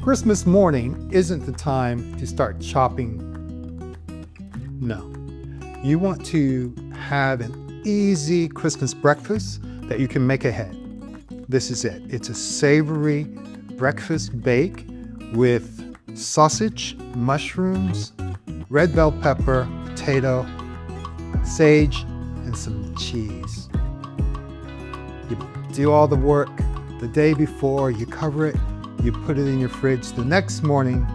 Christmas morning isn't the time to start chopping. No. You want to have an easy Christmas breakfast that you can make ahead. This is it. It's a savory breakfast bake with sausage, mushrooms, red bell pepper, potato, sage, and some cheese. You do all the work the day before, you cover it, you put it in your fridge. The next morning,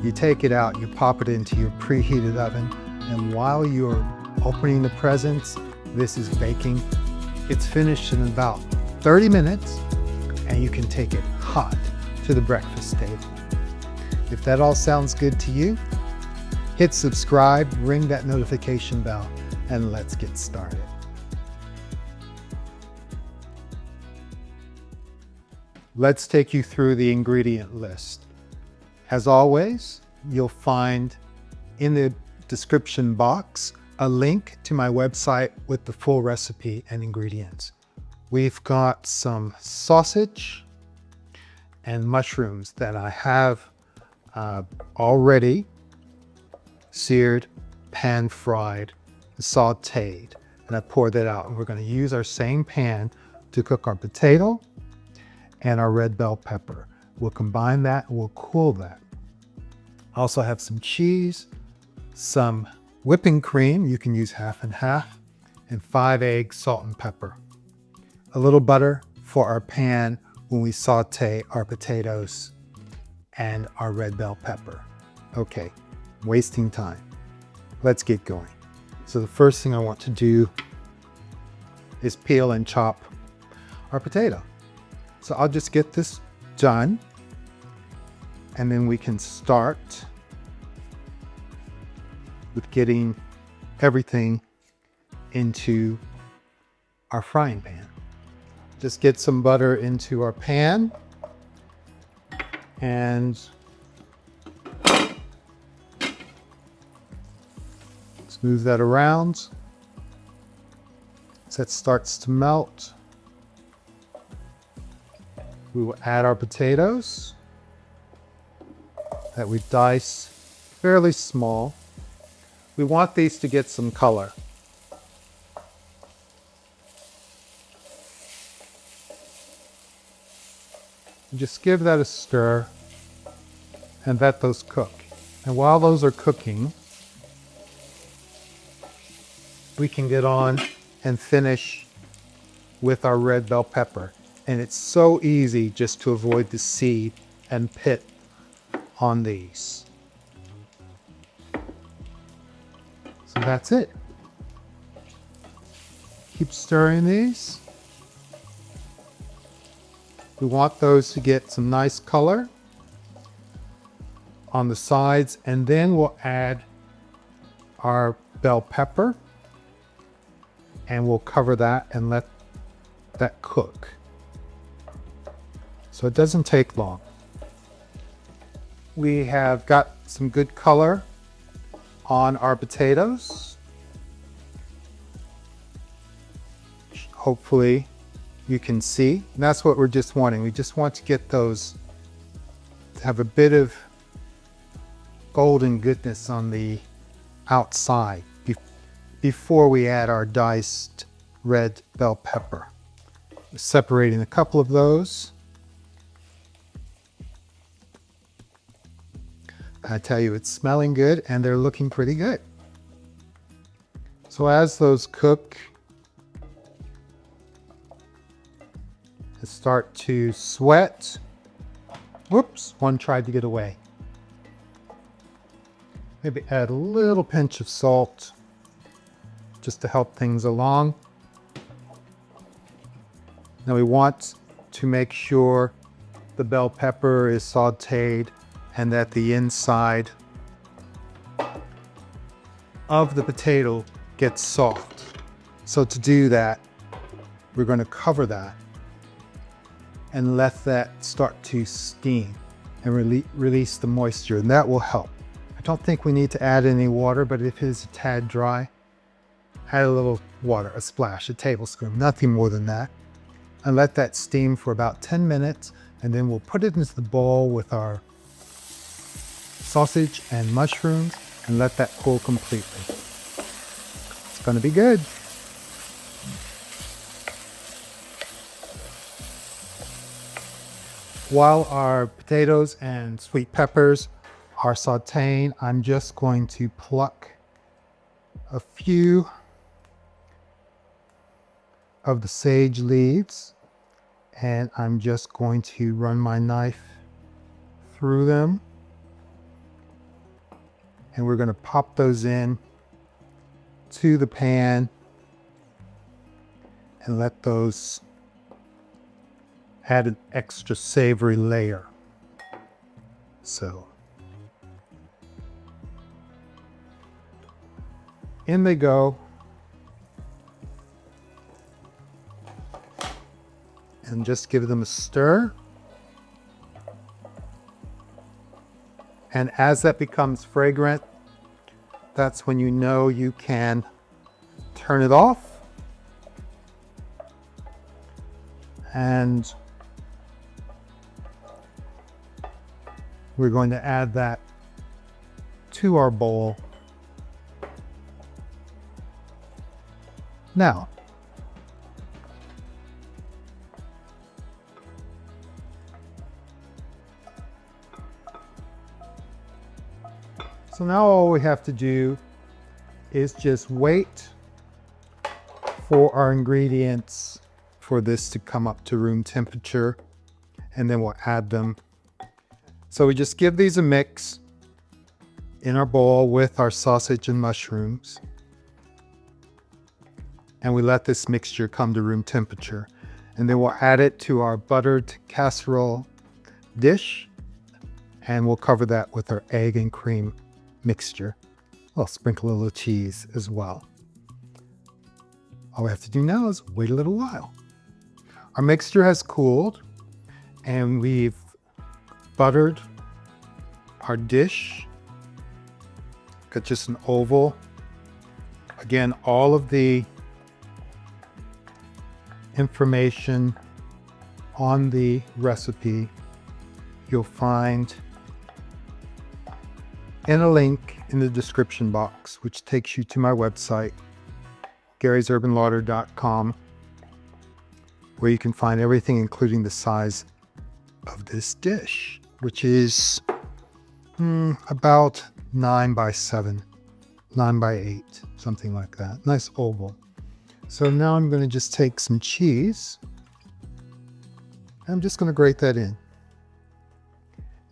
you take it out, you pop it into your preheated oven, and while you're opening the presents, this is baking. It's finished in about 30 minutes, and you can take it hot to the breakfast table. If that all sounds good to you, hit subscribe, ring that notification bell, and let's get started. Let's take you through the ingredient list. As always, you'll find in the description box a link to my website with the full recipe and ingredients. We've got some sausage and mushrooms that I have already seared, pan-fried, sauteed, and I poured that out. And we're going to use our same pan to cook our potato and our red bell pepper. We'll combine that and we'll cool that. I also have some cheese, some whipping cream, you can use half and half, and 5 eggs, salt and pepper. A little butter for our pan when we saute our potatoes and our red bell pepper. Okay, wasting time. Let's get going. So the first thing I want to do is peel and chop our potato. So I'll just get this done, and then we can start with getting everything into our frying pan. Just get some butter into our pan and smooth that around as that starts to melt. We will add our potatoes that we dice fairly small. We want these to get some color. Just give that a stir and let those cook. And while those are cooking, we can get on and finish with our red bell pepper. And it's so easy just to avoid the seed and pit on these. So that's it. Keep stirring these. We want those to get some nice color on the sides, and then we'll add our bell pepper and we'll cover that and let that cook. So it doesn't take long. We have got some good color on our potatoes. Hopefully you can see. And that's what we're just wanting. We just want to get those to have a bit of golden goodness on the outside before we add our diced red bell pepper. Separating a couple of those. I tell you, it's smelling good and they're looking pretty good. So as those cook and start to sweat, whoops, one tried to get away. Maybe add a little pinch of salt just to help things along. Now we want to make sure the bell pepper is sauteed and that the inside of the potato gets soft. So to do that, we're going to cover that and let that start to steam and release the moisture, and that will help. I don't think we need to add any water, but if it is a tad dry, add a little water, a splash, a tablespoon, nothing more than that, and let that steam for about 10 minutes And then we'll put it into the bowl with our sausage and mushrooms and let that cool completely. It's going to be good. While our potatoes and sweet peppers are sauteing, I'm just going to pluck a few of the sage leaves, and I'm just going to run my knife through them. And we're going to pop those in to the pan and let those add an extra savory layer. So in they go. And just give them a stir. And as that becomes fragrant, that's when you know you can turn it off. And we're going to add that to our bowl. Now, so now all we have to do is just wait for our ingredients for this to come up to room temperature, and then we'll add them. So we just give these a mix in our bowl with our sausage and mushrooms, and we let this mixture come to room temperature, and then we'll add it to our buttered casserole dish, and we'll cover that with our egg and cream mixture. I'll sprinkle a little cheese as well. All we have to do now is wait a little while. Our mixture has cooled, and we've buttered our dish. Got just an oval. Again, all of the information on the recipe you'll find in a link in the description box, which takes you to my website, garysurbanlarder.com, where you can find everything, including the size of this dish, which is about 9 by 7, 9 by 8, something like that. Nice oval. So now I'm going to just take some cheese. I'm just going to grate that in.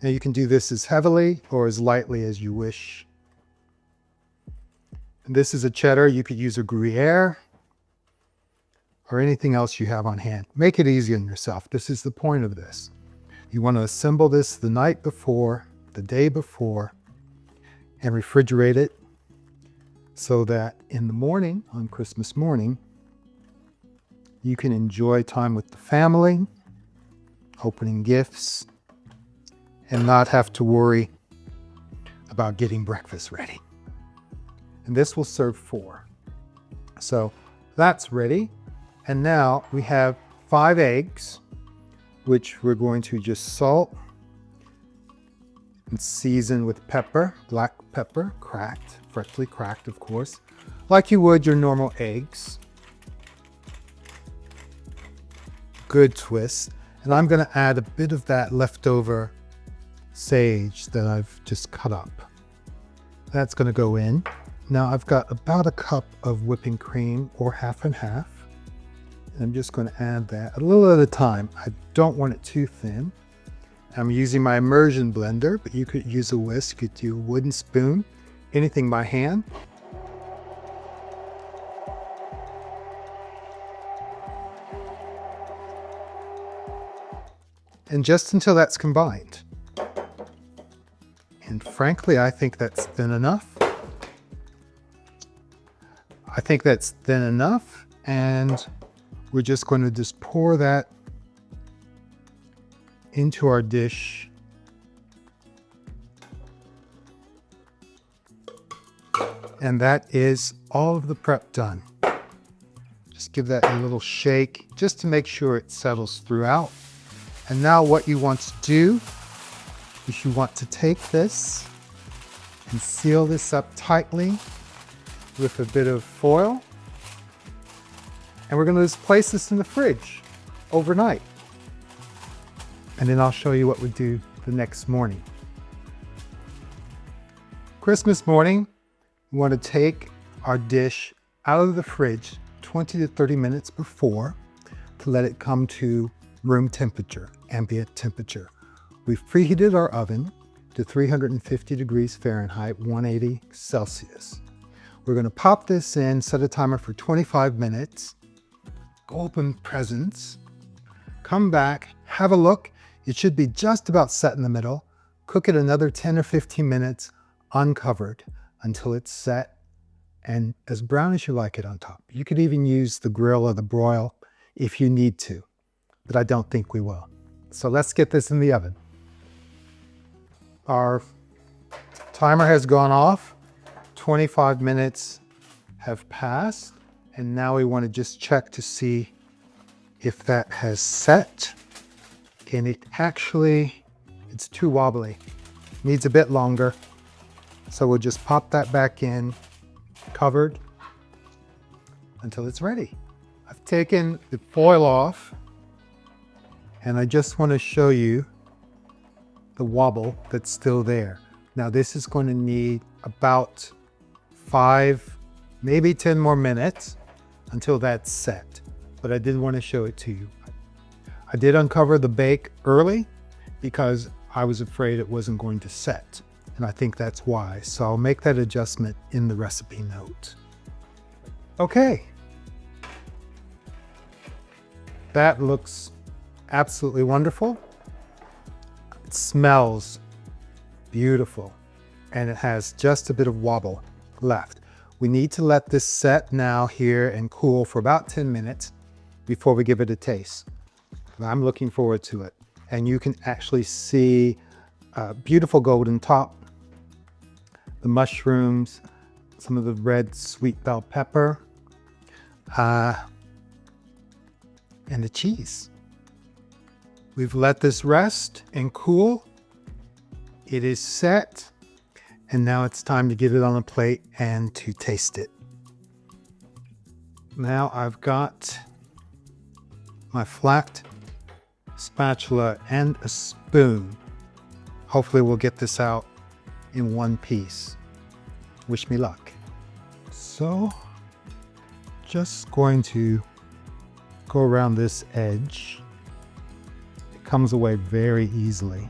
Now you can do this as heavily or as lightly as you wish. And this is a cheddar. You could use a Gruyere or anything else you have on hand. Make it easy on yourself. This is the point of this. You want to assemble this the night before, the day before, and refrigerate it so that in the morning, on Christmas morning, you can enjoy time with the family, opening gifts, and not have to worry about getting breakfast ready. And this will serve 4. So that's ready. And now we have 5 eggs, which we're going to just salt and season with pepper, black pepper, cracked, freshly cracked, of course, like you would your normal eggs. Good twist. And I'm going to add a bit of that leftover sage that I've just cut up. That's going to go in. Now I've got about a cup of whipping cream, or half and half. And I'm just going to add that a little at a time. I don't want it too thin. I'm using my immersion blender, but you could use a whisk, you could do a wooden spoon, anything by hand. And just until that's combined. And frankly, I think that's thin enough. I think that's thin enough, and we're just going to just pour that into our dish. And that is all of the prep done. Just give that a little shake just to make sure it settles throughout. And now what you want to do is you want to take this and seal this up tightly with a bit of foil. And we're going to just place this in the fridge overnight. And then I'll show you what we do the next morning. Christmas morning, we want to take our dish out of the fridge 20 to 30 minutes before to let it come to room temperature, ambient temperature. We've preheated our oven to 350 degrees Fahrenheit, 180 Celsius. We're going to pop this in, set a timer for 25 minutes, go open presents, come back, have a look. It should be just about set in the middle. Cook it another 10 or 15 minutes uncovered until it's set and as brown as you like it on top. You could even use the grill or the broil if you need to, but I don't think we will. So let's get this in the oven. Our timer has gone off. 25 minutes have passed, and now we want to just check to see if that has set. And it's too wobbly. Needs a bit longer. So we'll just pop that back in, covered, until it's ready. I've taken the foil off, and I just want to show you the wobble that's still there. Now this is going to need about 5, maybe 10 more minutes until that's set, but I did want to show it to you. I did uncover the bake early because I was afraid it wasn't going to set, and I think that's why. So I'll make that adjustment in the recipe note. Okay. That looks absolutely wonderful. It smells beautiful, and it has just a bit of wobble left. We need to let this set now here and cool for about 10 minutes before we give it a taste. I'm looking forward to it. And you can actually see a beautiful golden top, the mushrooms, some of the red sweet bell pepper, and the cheese. We've let this rest and cool. It is set, and now it's time to get it on a plate and to taste it. Now I've got my flat spatula and a spoon. Hopefully we'll get this out in one piece. Wish me luck. So, just going to go around this edge. It comes away very easily.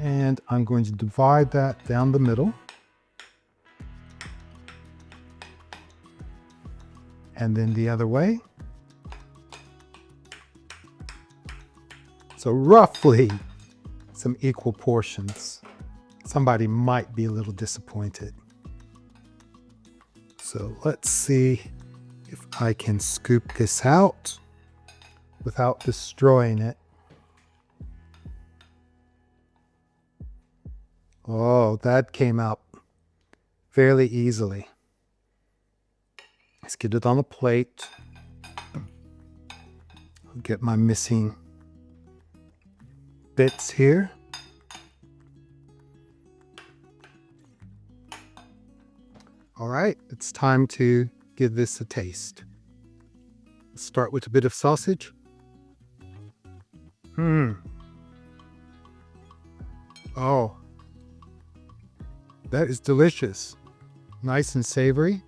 And I'm going to divide that down the middle. And then the other way. So roughly some equal portions. Somebody might be a little disappointed. So let's see if I can scoop this out without destroying it. Oh, that came out fairly easily. Let's get it on a plate. I'll get my missing bits here. All right, it's time to give this a taste. Let's start with a bit of sausage. Oh, that is delicious. Nice and savory.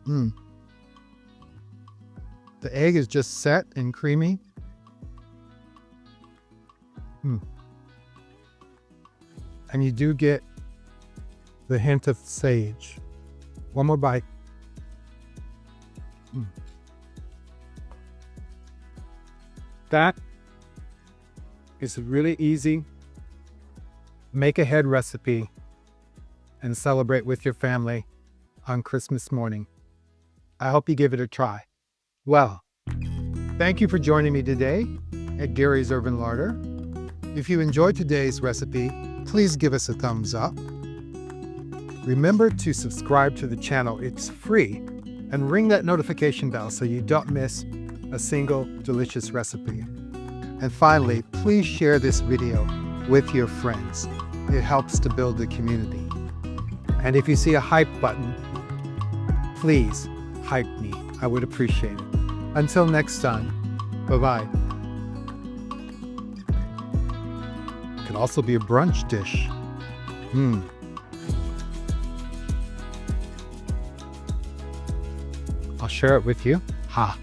The egg is just set and creamy. And you do get the hint of sage. One more bite. That is a really easy make ahead recipe and celebrate with your family on Christmas morning. I hope you give it a try. Well, thank you for joining me today at Gary's Urban Larder. If you enjoyed today's recipe, please give us a thumbs up. Remember to subscribe to the channel, it's free, and ring that notification bell so you don't miss a single delicious recipe. And finally, please share this video with your friends. It helps to build the community. And if you see a hype button, please hype me. I would appreciate it. Until next time, bye-bye. It could also be a brunch dish. I'll share it with you. Ha.